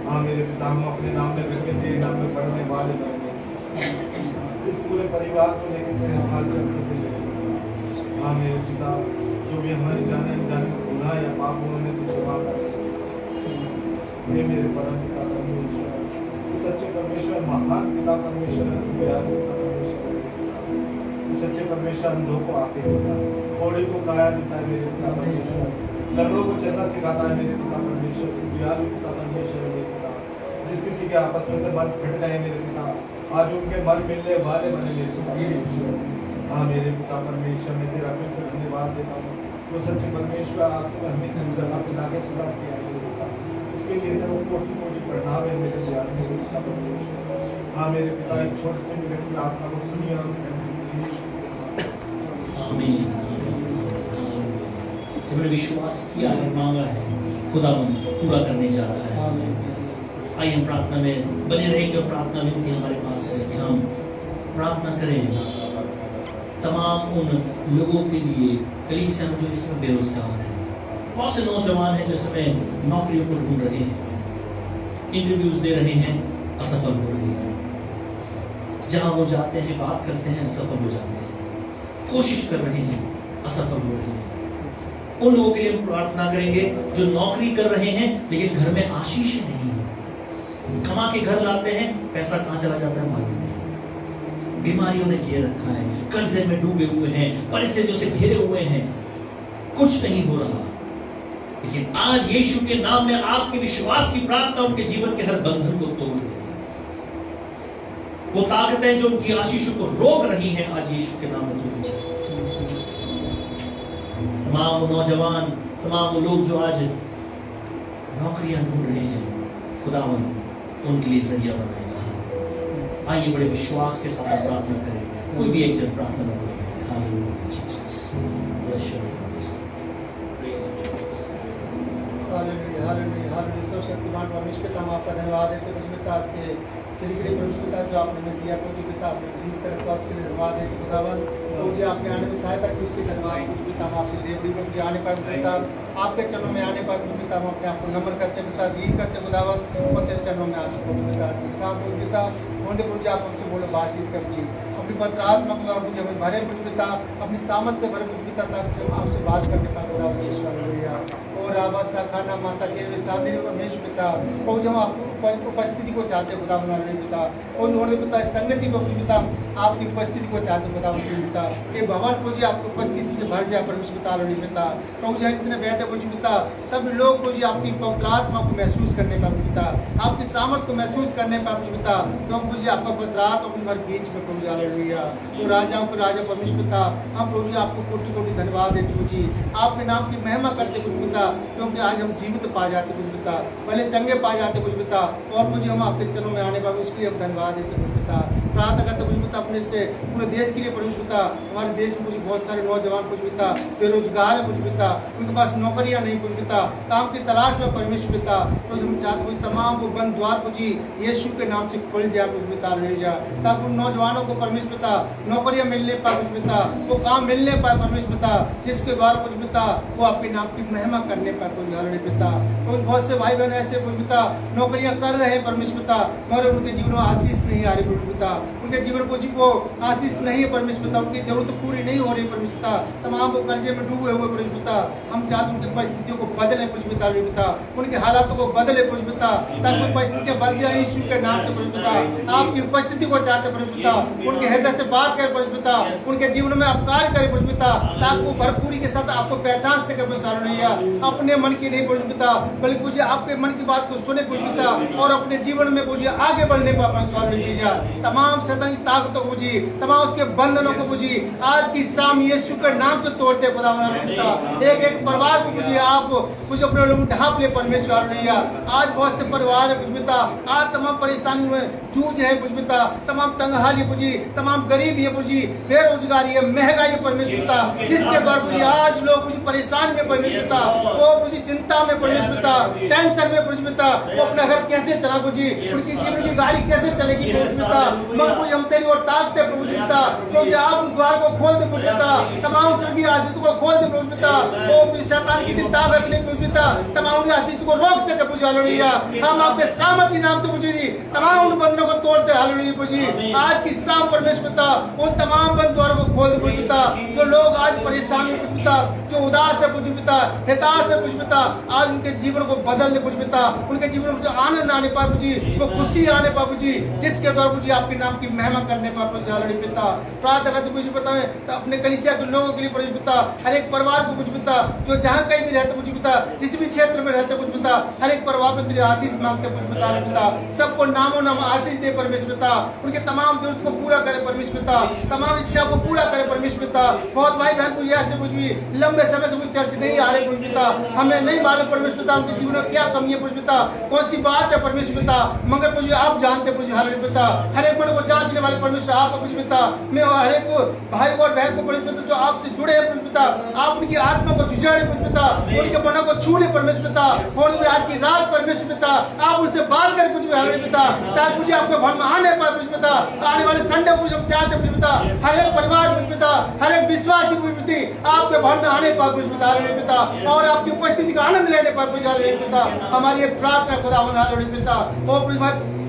हाँ मेरे पिता, हम अपने नाम में करके तेरे नाम में पढ़ने वाले बनेंगे, इस पूरे परिवार को लेकर तेरे साथ चल सकते। हाँ मेरे पिता, जो भी हमारी जाने अनजाने में गुनाह या पाप उन्होंने कुछ क्षमा कर ये मेरे परम पिता परमेश्वर, सच्चे परमेश्वर, महान पिता परमेश्वर, सच्चे परमेश्वर अंधों को आके देता, घोड़े को काया देता है मेरे पिता परमेश्वर, लंगड़ों को चलना सिखाता है मेरे पिता परमेश्वर, दयालु पिता परमेश्वर मेरे पिता, जिस किसी के आपस में से मन फट गए मेरे पिता, आज उनके मन मिलने वाले बने मेरे पिता परमेश्वर। हाँ मेरे पिता परमेश्वर, मैं तेरा फिर से धन्यवाद देता हूँ, तो सच्चे परमेश्वर आपको हमें जगह पे लाके सुधार किया मेरे पिता, उसके लिए तेरे कोटि कोटि प्रणाम है मेरे पिता परमेश्वर। हाँ मेरे पिता, एक छोटे से मेरे प्रार्थना को सुनिए। तुमने विश्वास किया है, मांगा है, खुदा पूरा करने जा रहा है। आइए हम प्रार्थना में बने रहेंगे और प्रार्थना विनती हमारे पास है कि हम प्रार्थना करें तमाम उन लोगों के लिए कलीसिया में जो इस समय बेरोजगार हैं। बहुत से नौजवान हैं जो समय नौकरियों को ढूंढ रहे हैं, इंटरव्यूज दे रहे हैं, असफल हो रहे हैं, जहां वो जाते हैं बात करते हैं असफल हो जाते हैं, कोशिश कर रहे हैं असफल हो रहे हैं। उन लोगों के लिए हम प्रार्थना करेंगे जो नौकरी कर रहे हैं लेकिन घर में आशीष नहीं है, कमा के घर लाते हैं, पैसा कहां चला जाता है मालूम नहीं, बीमारियों ने घेर रखा है, कर्जे में डूबे हुए हैं, परिस्थितियों से घिरे हुए हैं, कुछ नहीं हो रहा। लेकिन आज यीशु के नाम में आपके विश्वास की प्रार्थना उनके जीवन के हर बंधन को तोड़ देगी। वो ताकतें जो उनकी आशीषों को रोक रही हैं, आज यीशु के नाम में तोड़ी जाए। तमाम वो नौजवान, तमाम वो लोग जो आज नौकरियां ढूंढ रहे हैं, खुदावन उनके लिए जरिया बनाएगा। आइए बड़े विश्वास के साथ प्रार्थना करें। कोई भी एक जन प्रार्थना में बोलेगा, hallelujah Jesus, bless your hallelujah hallelujah hallelujah. सर्वशक्तिमान परमेश्वर पिता, हम आपका धन्यवाद देते हैं पिता आज के तेरे परमेश्वर पिता जो आपने हमें दिया कुछ पिता अपने जीवित तरफ आज के लिए धन्यवाद देते खुदावन, तो मुझे आपने आने में सहायता की उसके धन्यवाद कुछ पिता, हम आपकी देवड़ी में मुझे आने पाए पिता, आपके चरणों में आने पाए कुछ पिता, हम अपने आप को नमन करते पिता, दीन करते खुदावन और तेरे चरणों में आ चुके पिता। आज के साथ पिता होने पर आप हमसे बोले बातचीत करती अपनी पवित्र आत्मा को मुझे हमें भरे पिता, अपनी सामर्थ से भरे पिता, ताकि हम आपसे बात करने पाए खुदा। और आबा साखाना माता के वे शादी परमेश्वर पिता और जब आपकी उपस्थिति को चाहते खुदा बना रहे पिता और उन्होंने पिता संगति में पिता आपकी उपस्थिति को चाहते खुदा बना पिता ये भवन को जी आपकी उपस्थिति से भर जाए परमेश्वर पिता रहे पिता प्रभु जी जितने बैठे पूजी पिता सब लोग को जी आपकी पवित्र आत्मा को महसूस करने का पिता आपकी सामर्थ को महसूस करने का पिता क्योंकि जी आपका पवित्र आत्मा अपने हर बीच में प्रभु जी हालेलुया तो राजाओं को राजा परमेश्वर पिता हम प्रभु जी आपको कोटि कोटि धन्यवाद देते प्रभु जी आपके नाम की महिमा करते प्रभु पिता क्योंकि आज हम जीवित पा जाते प्रभु पिता भले चंगे पा जाते प्रभु पिता और मुझे हम आपके चरणों में आने पाए उसके लिए हम धन्यवाद देते प्रभु पिता प्रार्थना करते प्रभु पिता अपने से पूरे देश के लिए प्रभु पिता हमारे देश में मुझे बहुत सारे नौजवान प्रभु पिता बेरोजगार है प्रभु पिता उनके पास नौकरियां नहीं प्रभु पिता काम की तलाश में परमेश्वर पिता तो हम चाहते हैं तमाम वो बंद द्वार को जी यीशु के नाम से खोल जाए प्रभु पिता ले जाए ताकि उन नौजवानों को परमेश्वर पिता नौकरियां मिलने पाए प्रभु पिता वो काम मिलने पाए परमेश्वर पिता जिसके द्वारा प्रभु पिता वो आपके नाम की महिमा करने पाए प्रभु हालेलुया पिता तो बहुत से भाई बहन ऐसे प्रभु पिता नौकरियां कर रहे हैं परमेश्वर पिता मगर उनके जीवन में आशीष नहीं आ रही प्रभु पिता उनके जीवन को जी वो आशीष नहीं है परमेश्वर पिता उनकी जरूरत पूरी नहीं हो रही परमेश्वर पिता तमाम वो कर्जे में डूबे हुए परमेश्वर पिता हम चाहते उनकी परिस्थितियों को बदले कुछ पिता पिता उनके हालातों को बदले कुछ पिता ताकि परिस्थितियां बदल जाए यीशु के नाम से परमेश्वर पिता आपकी उपस्थिति को चाहते परमेश्वर पिता उनके हृदय से बात करे परमेश्वर पिता उनके जीवन में आप कार्य करे परमेश्वर पिता ताकि वो भरपूरी के साथ आपको पहचान सके परमेश्वर नहीं अपने मन की नहीं परमेश्वर पिता बल्कि मुझे आपके मन की बात को सुने परमेश्वर पिता और अपने जीवन में मुझे आगे बढ़ने का परमेश्वर नहीं तमाम शैतान की ताकतों को बुझी तमाम उसके बंधनों को बुझी आज की शाम यीशु के नाम से तोड़ते खुदा एक एक परिवार को बुझी आप कुछ अपने लोग ढांप ले परमेश्वर नहीं आज बहुत से परिवार है पिता आज तमाम परेशानी में जूझ रहे पिता तमाम तंगहाली बुझी तमाम गरीबी है बुझी बेरोजगारी है महंगाई है परमेश्वर पिता जिसके द्वारा बुझी आज लोग कुछ परेशान में परमेश्वर पिता वो बुझी चिंता में परमेश्वर पिता टेंशन में परमेश्वर पिता वो अपना घर कैसे चला बुझी उनकी जीवन की गाड़ी कैसे चलेगी परमेश्वर पिता मगर मुझे हम तेरी ओर ताकते प्रभु पिता प्रभु आप द्वार को खोल दे प्रभु पिता तमाम स्वर्गीय आशीष को खोल दे प्रभु पिता वो शैतान की ताकत नहीं प्रभु पिता तमाम आशीष को रोक सके प्रभु हालेलुया हम आपके सामर्थ्य नाम से मुझे तमाम उन बंधनों को तोड़ते हालेलुया प्रभु आज की शाम परमेश्वर पिता उन तमाम बंद द्वारों को खोल दे प्रभु पिता जो लोग आज परेशान है प्रभु पिता जो उदास है प्रभु पिता हताश है प्रभु पिता आज उनके जीवन को बदल दे प्रभु पिता उनके जीवन में आनंद आने पाए प्रभु वो खुशी आने पाए प्रभु जिसके द्वारा प्रभु आपके नाम की महिमा करने पाए प्रभु हालेलुया पिता प्रार्थना करते मुझे बताएं अपने कलीसिया के लोगों के लिए प्रभु पिता हर एक परिवार को प्रभु पिता जो जहां कहीं भी रहते प्रभु पिता जिस भी क्षेत्र में रहते प्रभु पिता हर एक परिवार में तेरी आशीष मांगते प्रभु पिता सबको नामो नाम आशीष दे परमेश्वर पिता उनके तमाम जरूरत को पूरा करे परमेश्वर पिता तमाम इच्छा को पूरा करे परमेश्वर पिता बहुत भाई बहन को ऐसे कुछ भी लंबे समय से कुछ चर्च नहीं आ रहे प्रभु पिता हमें नहीं मालूम परमेश्वर पिता उनके जीवन में क्या कमी है प्रभु पिता कौन सी बात है परमेश्वर पिता मगर मुझे आप जानते प्रभु हालेलुया पिता हर एक मन को जांचने वाले परमेश्वर आप प्रभु पिता मैं हर एक भाई और बहन को परमेश्वर पिता जो आपसे जुड़े हैं प्रभु पिता आप उनकी आत्मा को जुझाड़े प्रभु पिता उनके मनों को छू ले परमेश्वर पिता और आज की रात परमेश्वर पिता आप उनसे बात कर कुछ भी हालेलुया पिता ताकि मुझे आपके भवन में आने पाए प्रभु पिता आने वाले संडे को हम चाहते प्रभु पिता हर एक परिवार प्रभु पिता हर एक विश्वासी प्रभु पिता आपके भवन में आने पाए प्रभु पिता हालेलुया पिता और आपकी उपस्थिति का आनंद लेने पाए प्रभु हालेलुया पिता हमारी एक प्रार्थना खुदावंद हालेलुया पिता और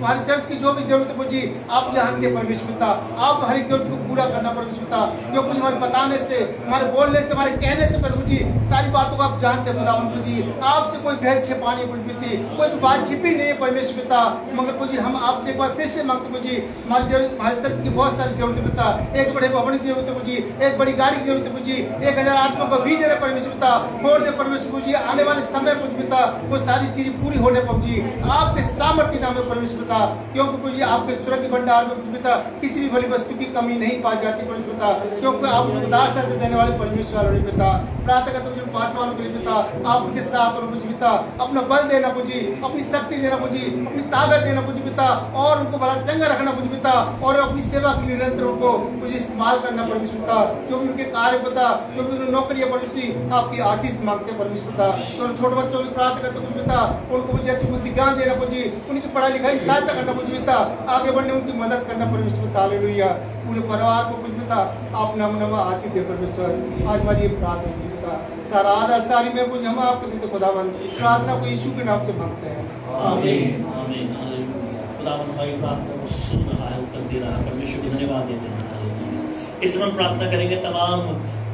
हमारे चर्च की जो भी जरूरत है मुझे आप जानते परमेश्वर पिता आप हर एक जरूरत को पूरा करना परमेश्वर पिता जो कुछ हमारे बताने से हमारे बोलने से हमारे कहने से प्रभु जी सारी बातों को आप जानते खुदावंद जी आपसे कोई भेद छिपानी प्रभु कोई भी बात छिपी नहीं है परमेश्वर पिता मगर प्रभु हम आपसे एक बार फिर से मांगते मुझे हमारे चर्च की बहुत सारी जरूरत है पिता एक बड़े भवन की जरूरत है मुझे एक बड़ी गाड़ी की जरूरत है मुझे 1000 आत्मा को बीज है परमेश्वर पिता खोल दे परमेश्वर मुझे आने वाले समय प्रभु पिता वो सारी चीजें पूरी होने प्रभु जी आपके सामर्थ्य नाम में परमेश्वर पिता क्योंकि प्रभु जी आपके स्वर्ग के भंडार में पिता किसी भी भली वस्तु की कमी नहीं पाई जाती परमेश्वर पिता क्योंकि आप उदारता से देने वाले परमेश्वर और पिता प्रार्थना करते मुझे पास वालों के लिए पिता आप उनके साथ और मुझे पिता अपना बल देना मुझे अपनी शक्ति देना मुझे अपनी ताकत देना मुझे पिता और उनको बड़ा चंगा रखना मुझे पिता और अपनी सेवा के लिए निरंतर उनको मुझे इस्तेमाल करना परमेश्वर पिता जो भी उनके कार्य पिता जो भी नौकरियां परमेश्वर आपकी आशीष मांगते परमेश्वर पिता तो छोटे बच्चों की प्रार्थना करते मुझे पिता उनको मुझे अच्छी बुद्धि ज्ञान देना मुझे उनकी पढ़ाई लिखाई सहायता करना मुझे पिता आगे बढ़ने उनकी मदद करना परमेश्वर पिता हालेलुया पूरे परिवार को कुछ पिता आप नाम नाम आशीष दे परमेश्वर आज हमारी प्रार्थना पिता सारा आधा सारी में कुछ हम आपको देते खुदावंद प्रार्थना को यीशु के नाम से मांगते हैं आमीन आमीन हालेलुया खुदावंद हमारी प्रार्थना को सुन रहा है उत्तर दे रहा है परमेश्वर को धन्यवाद देते हैं हालेलुया इस समय प्रार्थना करेंगे तमाम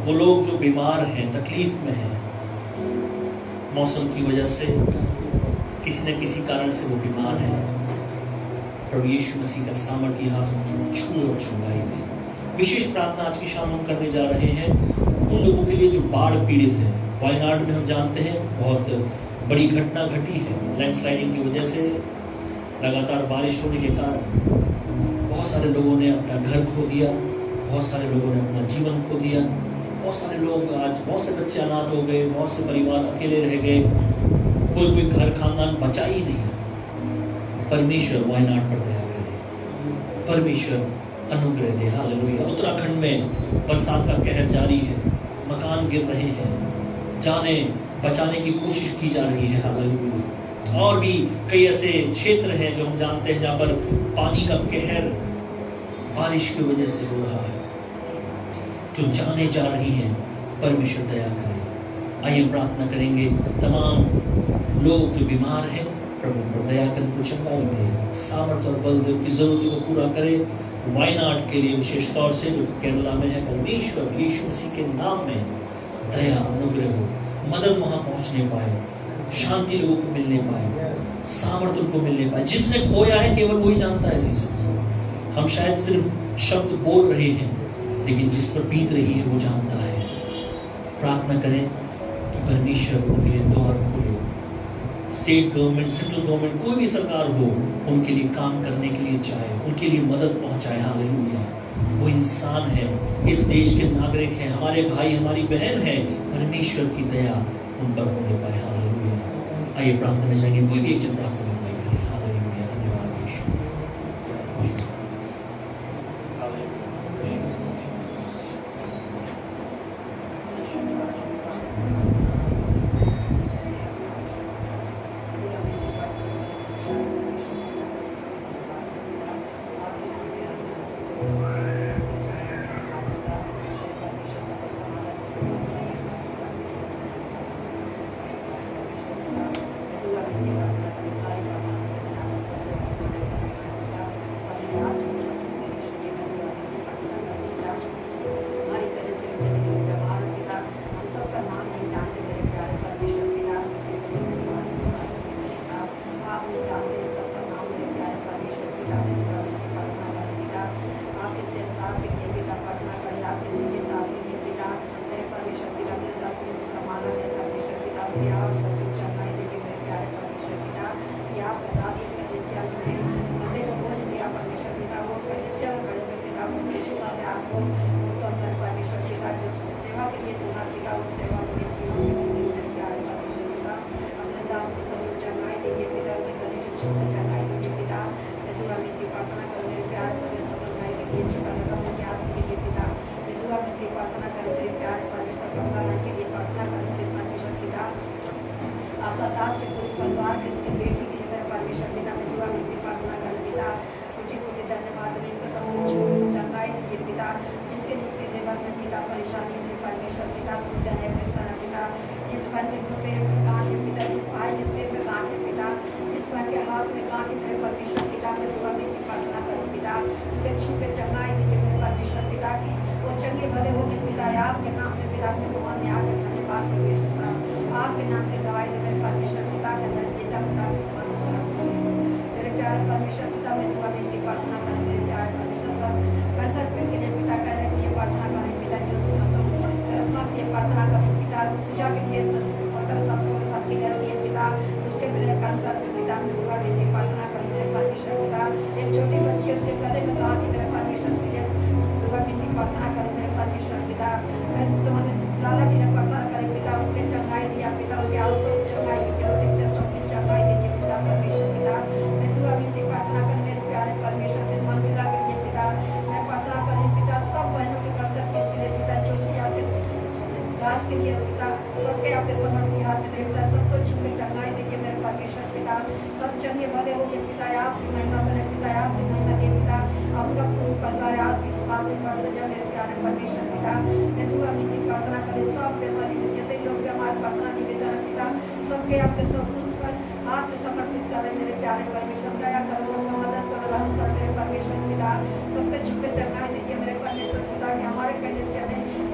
वो लोग जो बीमार हैं तकलीफ में हैं मौसम की वजह से, किसी न किसी कारण से वो बीमार है। प्रभु यीशु मसीह का सामर्थ्य हाथ छू और चंगाई दे। विशेष प्रार्थना आज की शाम हम करने जा रहे हैं उन लोगों के लिए जो बाढ़ पीड़ित हैं। वायनाड में हम जानते हैं बहुत बड़ी घटना घटी है। लैंडस्लाइडिंग की वजह से लगातार बारिश होने के कारण बहुत सारे लोगों ने अपना घर खो दिया, बहुत सारे लोगों ने अपना जीवन खो दिया, बहुत सारे लोग आज, बहुत से बच्चे अनाथ हो गए, बहुत से परिवार अकेले रह गए, कोई घर खानदान बचा ही नहीं। परमेश्वर वायनाड पर दया करे, परमेश्वर अनुग्रह दे। हालेलुया। उत्तराखंड में बरसात का कहर जारी है, मकान गिर रहे हैं, जाने बचाने की कोशिश की जा रही है। हालेलुया। और भी कई ऐसे क्षेत्र हैं जो हम जानते हैं जहाँ पर पानी का कहर बारिश की वजह से हो रहा है, जो जाने जा रही हैं। परमेश्वर दया करे। आइए प्रार्थना करेंगे। तमाम लोग जो बीमार हैं, प्रभु पर दया कर उनको चंगाई दे, सामर्थ और बल दे, उनकी जरूरतों को पूरा करे। वायनाड के लिए विशेष तौर से जो केरला में है, परमेश्वर यीशु मसीह के नाम में दया अनुग्रह हो, मदद वहां पहुंचने पाए, शांति लोगों को मिलने पाए, सामर्थ उनको मिलने पाए। जिसने खोया है केवल वही जानता है जीसस। हम शायद सिर्फ शब्द बोल रहे हैं, लेकिन जिस पर बीत रही है वो जानता है। प्रार्थना करें कि परमेश्वर उनके लिए द्वार खोले। स्टेट गवर्नमेंट, सेंट्रल गवर्नमेंट, कोई भी सरकार हो, उनके लिए काम करने के लिए चाहे, उनके लिए मदद पहुंचाए। हालेलुया। वो इंसान है, इस देश के नागरिक हैं, हमारे भाई हमारी बहन है। परमेश्वर की दया उन पर होने पाए। हालेलुया। आइए प्रार्थना में जाएंगे। कोई भी एक जन प्रार्थना में भाई करें। हालेलुया। धन्यवाद यीशु।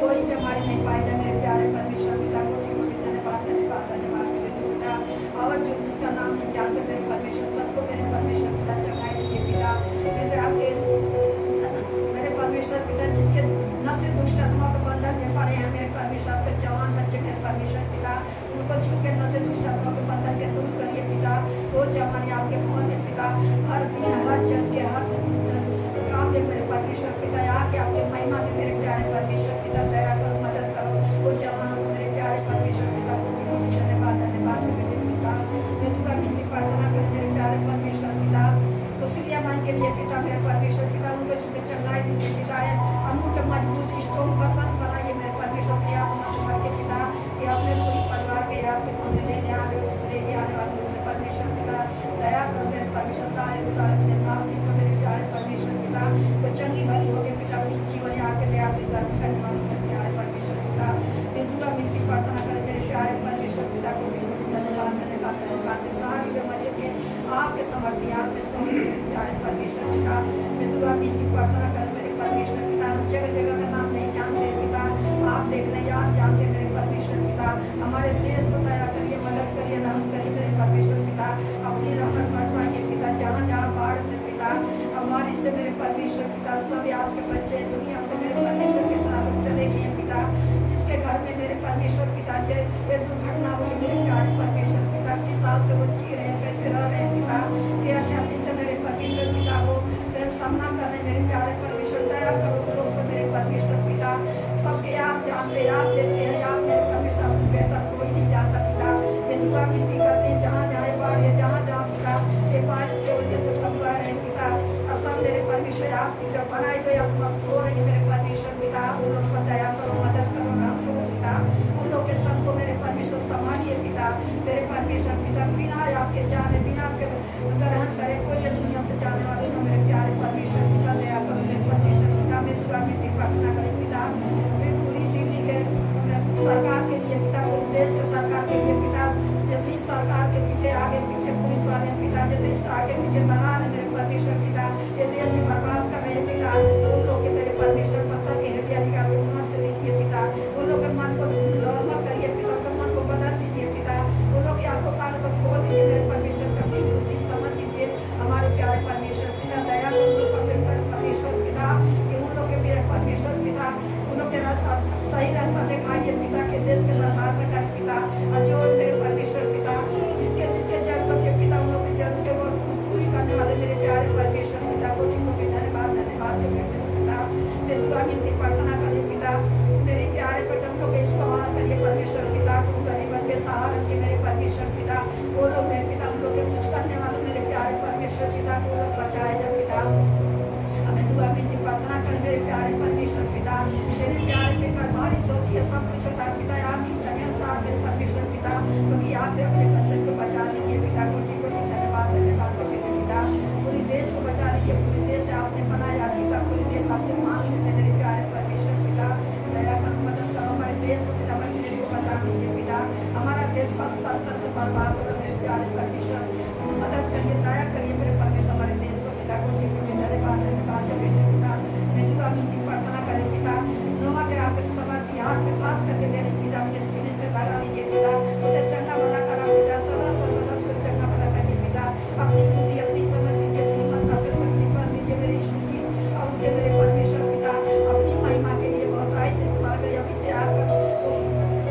कोई बीमारी नहीं पाई जाए मेरे प्यारे परमेश्वर पिता को धन्यवाद धन्यवाद धन्यवाद। जिसका नाम नहीं जानते मेरे परमेश्वर सबको मेरे परमेश्वर पिता चंगाई दीजिए पिता। मेरे आपके मेरे परमेश्वर पिता जिसके नशे दुष्ट आत्मा के बंधन में पड़े हैं मेरे परमेश्वर, आपके जवान बच्चे मेरे परमेश्वर पिता उनको छू के नशे दुष्ट आत्मा के बंधन के दूर करिए पिता। वो जवानी आपके भवन में पिता हर दिन हर चर्च के हर काम में मेरे परमेश्वर पिता आके आपके महिमा में मेरे प्यारे परमेश्वर पिता दया करो मदद करो। वो जवान मेरे प्यारे परमेश्वर पिता को धन्यवाद धन्यवाद मेरे पिता। मैं तुझे विनती प्रार्थना कर मेरे प्यारे परमेश्वर पिता कुशलिया मन के लिए पिता मेरे परमेश्वर पिता उनको छुके चंगाई दीजिए पिता है उनके मजबूत स्ट्रॉन्ग बर्तन बनाइए मेरे परमेश्वर पिता मत के पिता ये अपने पूरी परिवार के आपके कोने लेने आने वाले मेरे परमेश्वर पिता दया करो मेरे परमेश्वर दाए मेरे नासिक को मेरे प्यारे परमेश्वर पिता को चंगी भली हो गए पिता अपनी जीवन आके ले आपके घर में करने वाले मेरे प्यारे परमेश्वर पिता मैं दुआ मिलती प्रार्थना कर मेरे प्यारे परमेश्वर पिता को धन्यवाद धन्यवाद धन्यवाद सारी बीमारी के आपके समर्थी आपके सौंप मेरे प्यारे परमेश्वर पिता मैं दुआ मिलती प्रार्थना कर मेरे परमेश्वर पिता हम जगह जगह का नाम नहीं जानते पिता आप देख रहे आप जानते मेरे परमेश्वर पिता हमारे देश को दया करिए मदद करिए रहम करिए मेरे परमेश्वर पिता अपनी रहमत बरसाइए पिता जहाँ जहाँ बाढ़ से पिता हमारी से मेरे परमेश्वर पिता सब आपके बच्चे दुनिया से मेरे परमेश्वर के तरह लोग चले गए पिता जिसके घर में मेरे परमेश्वर पिता ये दुर्घटना हुई मेरे प्यारे परमेश्वर पिता किस हाल से वो जी रहे हैं कैसे रह रहे हैं पिता ये अत्याचार से मेरे परमेश्वर पिता हो सामना कर रहे मेरे प्यारे परमेश्वर दया करो लोग को मेरे परमेश्वर पिता सबके आप जानते आप देखते हैं आप मेरे परमेश्वर बेहतर कोई नहीं जानता पिता ये दुआ विनती करते हैं जहाँ जहाँ बाढ़ है जहाँ जहाँ पिता ये बारिश की वजह से सब रह रहे हैं पिता असम मेरे परमेश्वर आप बनाए गए आत्मा खो रहे मेरे परमेश्वर पिता उन लोग को दया करो मदद करो राम करो पिता उन लोग के सब को मेरे परमेश्वर संभालिए पिता मेरे परमेश्वर पिता बिना आपके जाने बिना आपके ग्रहण करे कोई ये दुनिया से जाने वाले ना मेरे प्यारे परमेश्वर पिता दया करो मेरे परमेश्वर पिता मैं दुआ में प्रार्थना करूँ पिता मैं पूरी दिल्ली के सरकार के लिए पिता पूरे देश के सरकार के लिए पिता जितनी सरकार के पीछे आगे पीछे पुलिस वाले पिता जितने आगे पीछे दलाल है मेरे परमेश्वर पिता ये देश को बर्बाद कर रहे हैं पिता उन लोग के मेरे परमेश्वर पत्थर के हृदय निकाल के उन्नत से दीजिए पिता उन लोग के मन को नॉर्मल करिए पिता उनके मन को बदल दीजिए पिता उन लोग की आंखों कानों को खोल दीजिए मेरे परमेश्वर अपनी बुद्धि समझ दीजिए हमारे प्यारे परमेश्वर पिता दया करो मेरे परमेश्वर पिता कि उन लोग के मेरे परमेश्वर पिता उन लोग के सही रास्ता दिखाइए पिता के देश के दरबार में कर पिता जो मेरे परमेश्वर पिता जिसके जिसके जरूरत है पिता उन लोग की जरूरत है वो पूरी करने वाले मेरे प्यारे परमेश्वर पिता को जिनको के धन्यवाद धन्यवाद पिता मैं दुआ विनती प्रार्थना करें पिता मेरे प्यारे पिता उन लोग का इस्तेमाल करिए परमेश्वर पिता को गरीबन के सहारा के मेरे परमेश्वर पिता वो लोग मेरे पिता उन लोग के कुछ करने वाले मेरे प्यारे परमेश्वर पिता को लोग बचाए जा पिता हमें दुआ विनती प्रार्थना करें मेरे प्यारे परमेश्वर पिता मेरे प्यारे पिता बारिश होती है सब कुछ होता है पिता आपकी इच्छा के अनुसार मेरे परमेश्वर पिता क्योंकि आप अपने बच्चों को बचा लीजिए पिता कोटि कोटि धन्यवाद धन्यवाद मेरे पिता पूरे देश को बचा लीजिए पूरे देश से आपने बनाया पिता पूरे देश आपसे मांग लेते मेरे प्यारे परमेश्वर पिता दया करो मदद करो हमारे देश को पिता हमारे देश को बचा लीजिए पिता हमारा देश सब तरह से बर्बाद हो रहा है मेरे प्यारे परमेश्वर मदद करिए दया करिए मेरे परमेश्वर हमारे देश को पिता कोटि कोटि धन्यवाद धन्यवाद मेरे पिता मैं दुआ विनती प्रार्थना करें पिता नोमा के आपके समर्थ हाथ में खास करके मेरे पिता अपने सीने से लगा लीजिए पिता उसे चंगा भला करा पिता सदा सर्वदा उसको चंगा भला करिए पिता अपनी बुद्धि अपनी समझ दीजिए अपनी ममता पे शक्ति बल दीजिए मेरे यीशु जी और उसके मेरे परमेश्वर पिता अपनी महिमा के लिए बहुत आय से इस्तेमाल करिए अभी से आकर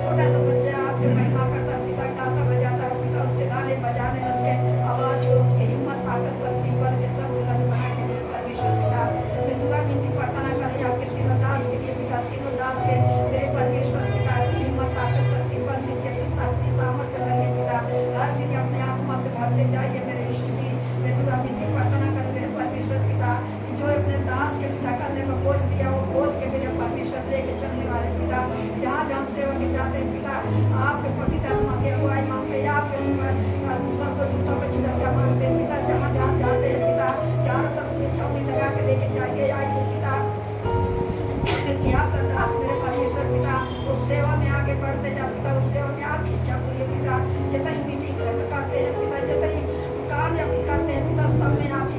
छोटा सा बच्चा आपके महिमा करता पिता गाता बजाता है पिता उसके गाने बजाने में उसके आवाज को उसकी हिम्मत ताकत शक्ति बल के सब बुलंद बनाए मेरे परमेश्वर पिता मैं दुआ विनती प्रार्थना करें आपके तीनों दास के लिए पिता तीनों दास के मेरे परमेश्वर पिता हिम्मत ताकत शक्ति बल दीजिए अपनी शक्ति सामर्थ्य करिए पिता हर दिन अपने आत्मा से भरते जाइए मेरे यीशु जी मैं दुआ विनती प्रार्थना करें मेरे परमेश्वर पिता जो अपने दास के पिता करने में बोझ दिया वो बोझ के मेरे परमेश्वर लेके चलने वाले पिता जहाँ जहाँ सेवा के जाते हैं पिता आपके पवित्र आत्मा की अगुवाई मांगते हैं आपके सबको दूतों पर सुरक्षा मांगते हैं पिता जहाँ जहाँ जाते हैं पिता चारों तरफ छावनी लगा के लेके जाइए आइए पिता कि आपका दास मेरे परमेश्वर पिता उस सेवा में आगे बढ़ते जा पिता उस सेवा में आपकी इच्छा पूरी पिता जितनी भी करते हैं पिता जितनी कामयाबी करते हैं पिता सब में आपकी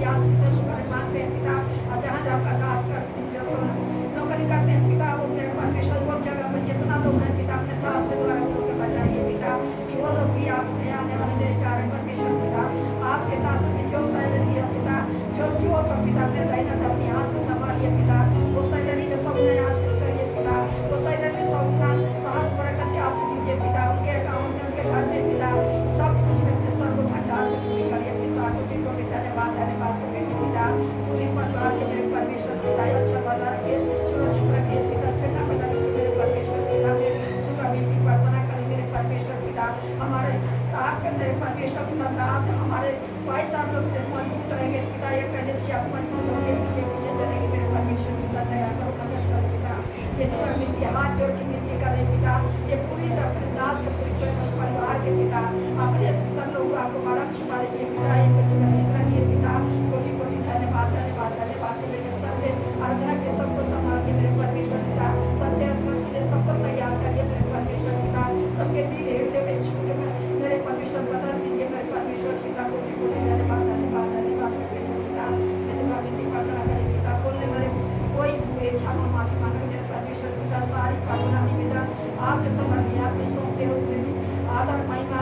मेरे परमेश्वर पिता दास हमारे भाई साहब लोग मजबूत रहेंगे पिता, ये पहले से आप मजबूत होंगे, पीछे पीछे चलेंगे मेरे परमेश्वर पिता, दया करो मदद करो पिता। ये दुआ मिलती हाथ जोड़ के मिलती करे पिता, ये पूरी अपने दास के पूरे परिवार के पिता अपने सब लोग आपको बड़ा छुपा रखिए पिता, इनको सुरक्षित रखिए पिता। कोटि कोटि धन्यवाद धन्यवाद धन्यवाद मेरे सबसे आराधना के सबको संभाल के मेरे परमेश्वर पिता, सबके अर्पण के लिए सबको तैयार करिए मेरे परमेश्वर पिता, सबके दिल हृदय में छू के मेरे परमेश्वर बदल दीजिए मेरे परमेश्वर पिता। कोटि कोटि धन्यवाद धन्यवाद धन्यवाद परमेश्वर पिता। मैं दुआ विनती प्रार्थना करें पिता, बोलने वाले कोई बुरी इच्छा में माफी मांगे मेरे परमेश्वर पिता, सारी प्रार्थना निवेदन आपके समर्पण आपके सौंपते हुए आदर महिमा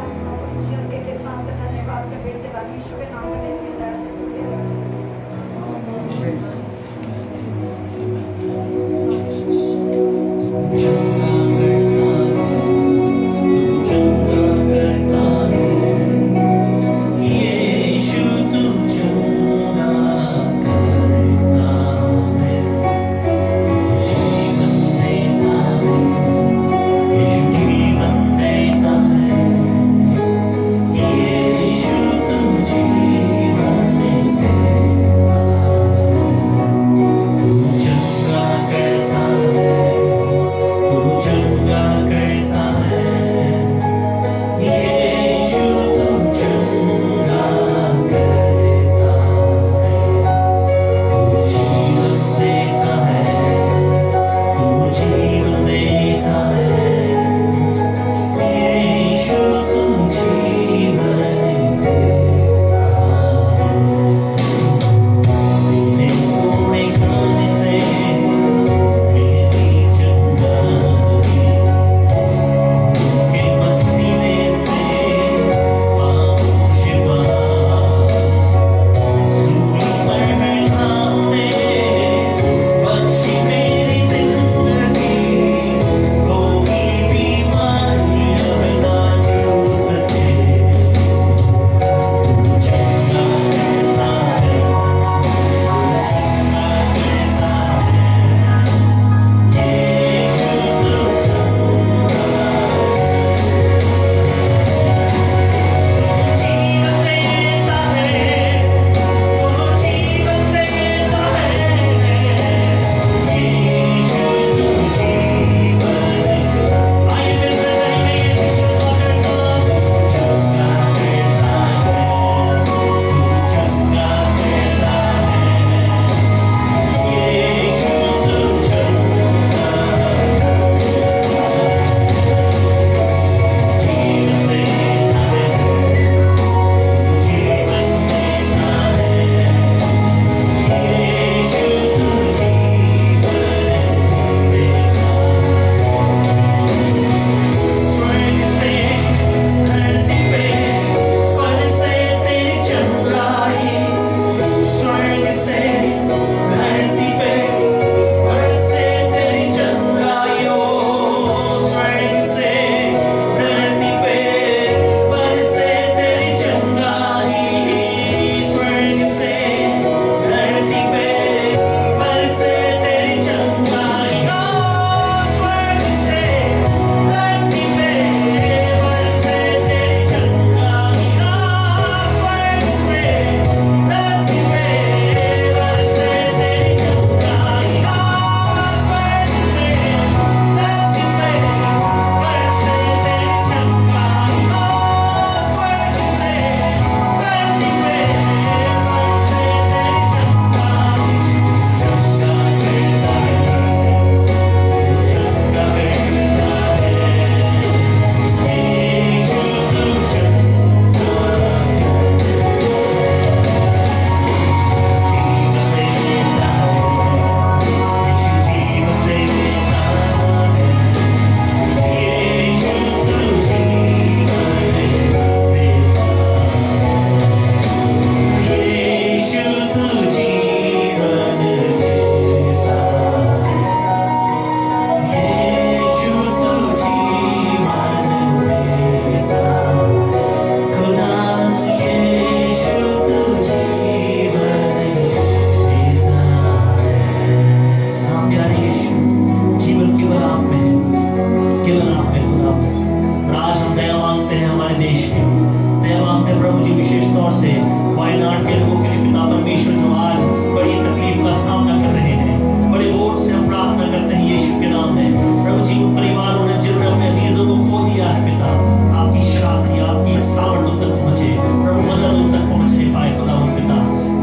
परमेश्वर विशेष तौर से वायनाड के लोगों के लिए पिता परमेश्वर जो आज बड़ी तकलीफ का सामना कर रहे हैं, बड़े वोट से हम प्रार्थना करते हैं यीशु के नाम में। प्रभु जी उन परिवारों ने जिन्होंने अपने अजीजों को खो दिया है पिता, आपकी शांति आपकी सामर्थ उन तक पहुंचे, प्रभु मदद उन तक पहुंच नहीं पाए खुदावंद पिता,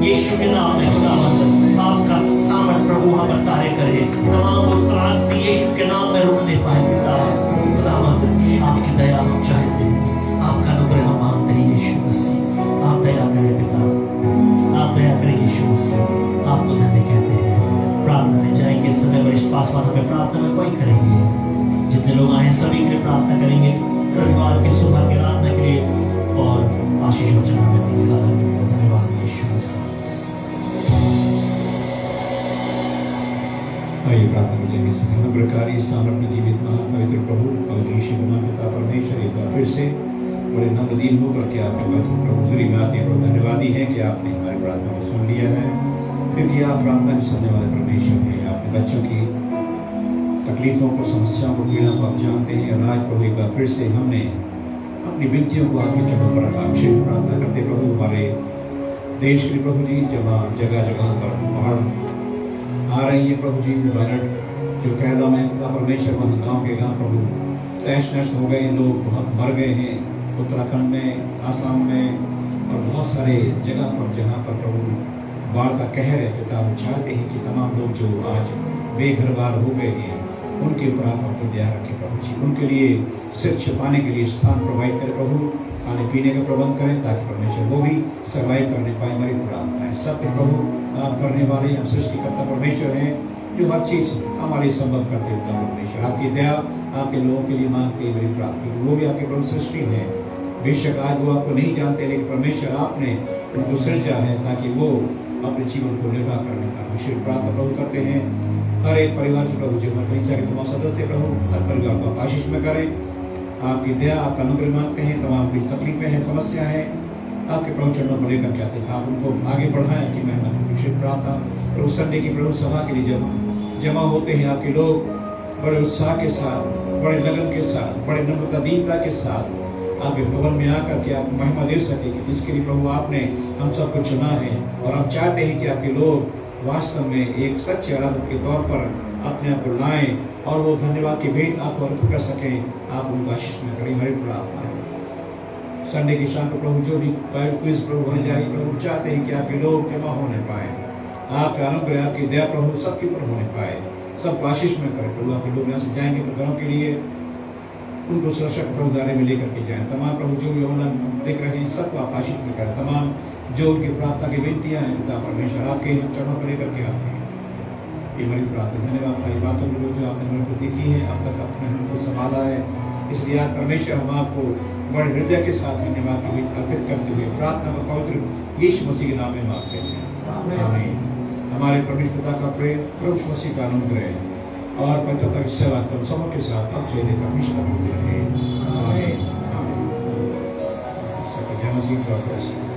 यीशु के नाम में खुदावंद आपका सामर्थ प्रभु वहां पर कार्य करे। तमाम वो त्रासदी यीशु के नाम में रुक नहीं पाए पिता, खुदावंद आपकी दया हम चाहते हैं, आपका अनुग्रह हम मांगते हैं यीशु मसीह, आप दया करें पिता, आप दया करें यीशु मसीह, आपको धन्य कहते हैं। प्रार्थना में जाएंगे इस समय वरिष्ठ पासवान हमें प्रार्थना में कोई करेंगे, जितने लोग आए सभी के लिए प्रार्थना करेंगे, रविवार की सुबह की आराधना के लिए और आशीष वचन हमें देंगे। धन्यवाद यीशु मसीह। आइए प्रार्थना करेंगे। अनुग्रहकारी सामर्थ्य जीवित महान पवित्र प्रभु पवित्र यीशु कुमार पिता परमेश्वर एक बार फिर से बड़े नम्रदीन होकर के आपके पवित्र प्रभु जुरी में आते हैं और धन्यवादी है कि आपने हमारी प्रार्थना को सुन लिया है, क्योंकि आप प्रार्थना की सुनने वाले परमेश्वर हैं। आपने बच्चों की तकलीफों को, समस्याओं को, पीड़ा को आप जानते हैं और आज प्रभु एक बार फिर से हमने अपनी विनतियों को आपके चरणों पर रखा। विशेष प्रार्थना करते प्रभु हमारे देश के प्रभु जी, जगह जगह पर बाढ़ आ रही है प्रभु जी, वायनाड जो कैदा में था परमेश्वर, वहाँ गाँव के गाँव प्रभु तहस नहस हो गए, लोग बहुत मर गए हैं उत्तराखंड में, आसाम में और बहुत सारे जगह पर जहाँ पर प्रभु बाढ़ का कहर है पिता। हम चाहते हैं कि तमाम लोग जो आज बेघर बार हो गए हैं उनके ऊपर आप अपनी दया रखें प्रभु जी, उनके लिए सिर छिपाने के लिए स्थान प्रोवाइड करें प्रभु, खाने पीने का प्रबंध करें ताकि परमेश्वर वो भी सर्वाइव करने पाए। हमारी प्रार्थना है सत्य प्रभु आप करने वाले, हम सृष्टिकर्ता परमेश्वर हैं जो हर चीज हमारी संभव करते होता परमेश्वर। आपकी दया आपके लोगों के लिए मांगते हैं। मेरी प्रार्थना वो भी आपके प्रभु सृष्टि है, बेशक आज वो आपको नहीं जानते, लेकिन परमेश्वर आपने उनको सृजा है ताकि वो अपने जीवन को निर्वाह करने का विशेष प्रार्थना प्रभु करते हैं। हर एक परिवार के प्रभु जीवन के तमाम सदस्य प्रभु हर परिवार को आशीष में करें। आपकी दया आपका अनुग्रह मांगते हैं। तमाम की तकलीफें हैं, समस्या है, आपके प्रभु चरणों पर लेकर के आते हैं। आप उनको आगे बढ़ाएं कि मेहनत विशेष प्रार्थना प्रभु संडे की प्रभु सभा के लिए जमा होते हैं आपके लोग बड़े उत्साह के साथ, बड़े लगन के साथ, बड़े नम्रता दीनता के साथ आपके भवन में आकर के आप महिमा दे सके, जिसके लिए प्रभु आपने हम सबको चुना है। और आप चाहते हैं कि आपके लोग वास्तव में एक सच्चे आराधक के तौर पर अपने आप को लाएं और वो धन्यवाद की भेंट आपको अर्पित कर सकें। आप उनको आशीष में करें। हमारी प्रार्थना है संडे की शाम को प्रभु जो भी क्विज प्रभु होने जा रही प्रभु चाहते हैं कि आपके लोग जमा होने पाए, आपका अनुग्रह आपकी दया प्रभु सबके ऊपर होने पाए, सबको आशीष में करें प्रभु। आपके लोग यहाँ से जाएंगे तो घरों के लिए उनको सुरक्षा प्रभु दायरे में लेकर के जाएं। तमाम प्रभु जो भी ऑनलाइन देख रहे हैं सबको आप आशीष में करें। तमाम जो उनकी प्रार्थना की विनतियां हैं पिता परमेश्वर आपके चरणों पर लेकर के आते हैं। ये हमारी प्रार्थना। धन्यवाद सारी बातों के लिए जो आपने मेरे प्रति की है, अब तक आपने हमको संभाला है, इसलिए आज परमेश्वर हम आपको बड़े हृदय के साथ धन्यवाद की अर्पित करते हुए प्रार्थना को पवित्र यीशु मसीह के नाम में मांगते हैं। आमीन। हमारे परमेश्वर पिता का प्रेम, प्रभु मसीह का अनुग्रह और पवित्रता की सेवा तुम सबों के साथ अब से लेकर हमेशा होते रहे। आमीन। आमीन। जय मसीह।